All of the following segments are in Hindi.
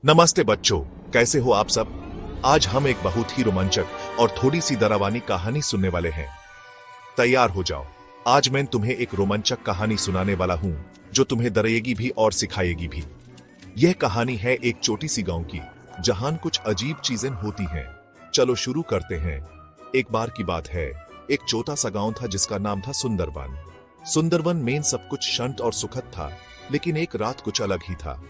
नमस्ते बच्चों, कैसे हो आप सब। आज हम एक बहुत ही रोमांचक और थोड़ी सी डरावनी कहानी सुनने वाले हैं। तैयार हो जाओ। आज मैं तुम्हें एक रोमांचक कहानी सुनाने वाला हूं जो तुम्हें डराएगी भी और सिखाएगी भी। यह कहानी है एक छोटी सी गांव की, जहां कुछ अजीब चीजें होती हैं। चलो शुरू करते हैं। एक बार की बात है, एक छोटा सा गांव था जिसका नाम था सुंदरवन। सुंदरवन में सब कुछ शांत और सुखद था, लेकिन एक रात कुछ अलग ही था।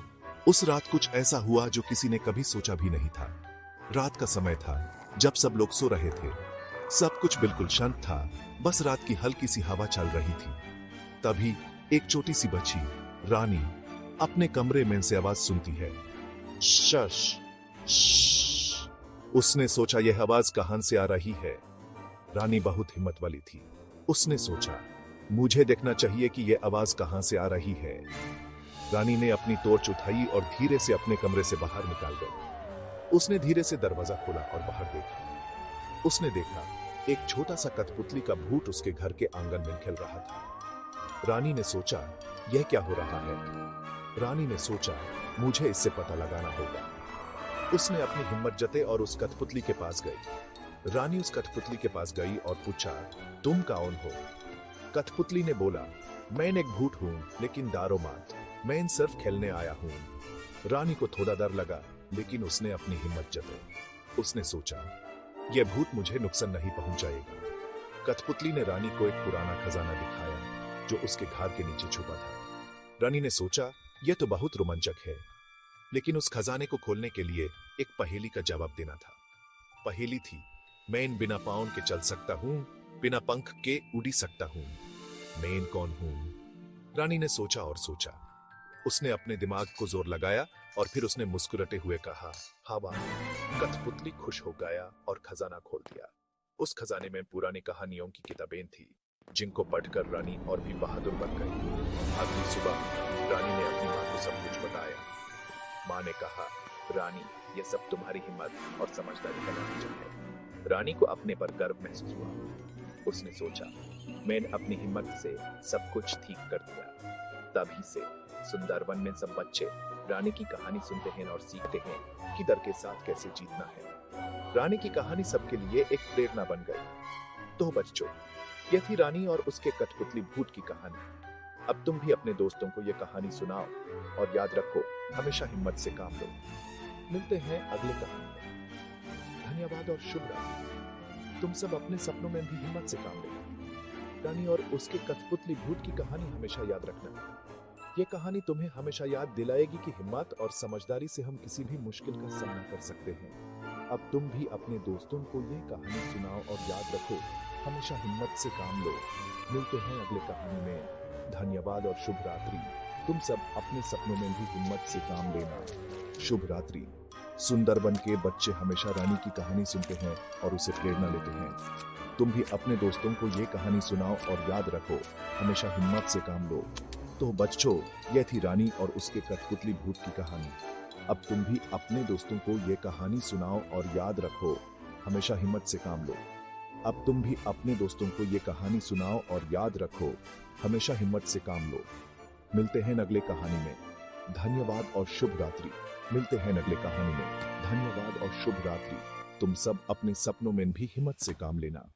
उस रात कुछ ऐसा हुआ जो किसी ने कभी सोचा भी नहीं था। रात का समय था, जब सब लोग सो रहे थे। सब कुछ बिल्कुल शांत था, बस रात की हल्की सी हवा चल रही थी। तभी एक छोटी सी बच्ची रानी अपने कमरे में से आवाज सुनती है, शश शश। उसने सोचा यह आवाज कहां से आ रही है। रानी बहुत हिम्मत वाली थी। उसने सोचा मुझे देखना चाहिए कि यह आवाज कहां से आ रही है। रानी ने अपनी टॉर्च उठाई और धीरे से अपने कमरे से बाहर निकाल गई। उसने धीरे से दरवाजा खोला और बाहर देखा। उसने देखा एक छोटा सा कठपुतली का भूत उसके घर के आंगन में खेल रहा था। रानी ने सोचा यह क्या हो रहा है। रानी ने सोचा मुझे इससे पता लगाना होगा। उसने अपनी हिम्मत जताई और उस कठपुतली के पास गई। रानी उस कठपुतली के पास गई और पूछा, तुम कौन हो। कठपुतली ने बोला, मैं एक भूत हूं, लेकिन डरो मत, मैं सिर्फ खेलने आया हूं। रानी को थोड़ा डर लगा, लेकिन उसने अपनी हिम्मत जताई। उसने सोचा यह भूत मुझे नुकसान नहीं पहुंचाएगा। कठपुतली ने रानी को एक पुराना खजाना दिखाया जो उसके घर के नीचे छुपा था। रानी ने सोचा यह तो बहुत रोमांचक है, लेकिन उस खजाने को खोलने के लिए एक पहेली का जवाब देना था। पहेली थी, मैं बिना पाँव के चल सकता हूं, बिना पंख के उड़ सकता हूं, मैं कौन हूं। रानी ने सोचा और सोचा। उसने अपने दिमाग को जोर लगाया और फिर उसने मुस्कुराते हुए कहा, हवा। कठपुतली खुश हो गया और खजाना खोल दिया। उस खजाने में पुरानी कहानियों की किताबें थी, जिनको पढ़कर रानी और भी बहादुर बन गई। अगली सुबह रानी ने अपनी माँ को सब कुछ बताया। माँ ने कहा, रानी, यह सब तुम्हारी हिम्मत और समझदारी का नतीजा है। रानी को अपने पर गर्व महसूस हुआ। उसने सोचा मैंने अपनी हिम्मत से सब कुछ ठीक कर दिया। तभी से सुंदरवन में सब बच्चे रानी की कहानी सुनते हैं और सीखते हैं कि डर के साथ कैसे जीतना है। रानी की कहानी सबके लिए एक प्रेरणा बन गई। तो बच्चों, यह थी रानी और उसके कठपुतली भूत की कहानी। अब तुम भी अपने दोस्तों को यह कहानी सुनाओ और याद रखो, हमेशा हिम्मत से काम लो। मिलते हैं अगले कहानी में। धन्यवाद और शुभ रात्रि। तुम सब अपने सपनों में भी हिम्मत से काम लेना। रानी और उसके कठपुतली भूत की कहानी हमेशा याद रखना। ये कहानी तुम्हें हमेशा याद दिलाएगी कि हिम्मत और समझदारी से हम किसी भी मुश्किल का सामना कर सकते हैं। अब तुम भी अपने दोस्तों को ये कहानी सुनाओ और याद रखो, हमेशा हिम्मत से काम लो। मिलते हैं अगले कहानी में। धन्यवाद और शुभ रात्रि। तुम सब अपने सपनों में भी हिम्मत से काम लेना। शुभ रात्रि। सुंदरवन के बच्चे हमेशा रानी की कहानी सुनते हैं और उसे प्रेरणा लेते हैं। तुम भी अपने दोस्तों को ये कहानी सुनाओ और याद रखो, हमेशा हिम्मत से काम लो। तो बच्चों, यह थी रानी और उसके कठपुतली भूत की कहानी। अब तुम भी अपने दोस्तों को यह कहानी सुनाओ और याद रखो, हमेशा हिम्मत से काम लो। अब तुम भी अपने दोस्तों को यह कहानी सुनाओ और याद रखो, हमेशा हिम्मत से काम लो। मिलते हैं अगले कहानी में। धन्यवाद और शुभ रात्रि। मिलते हैं अगले कहानी में। धन्यवाद और शुभ रात्रि। तुम सब अपने सपनों में भी हिम्मत से काम लेना।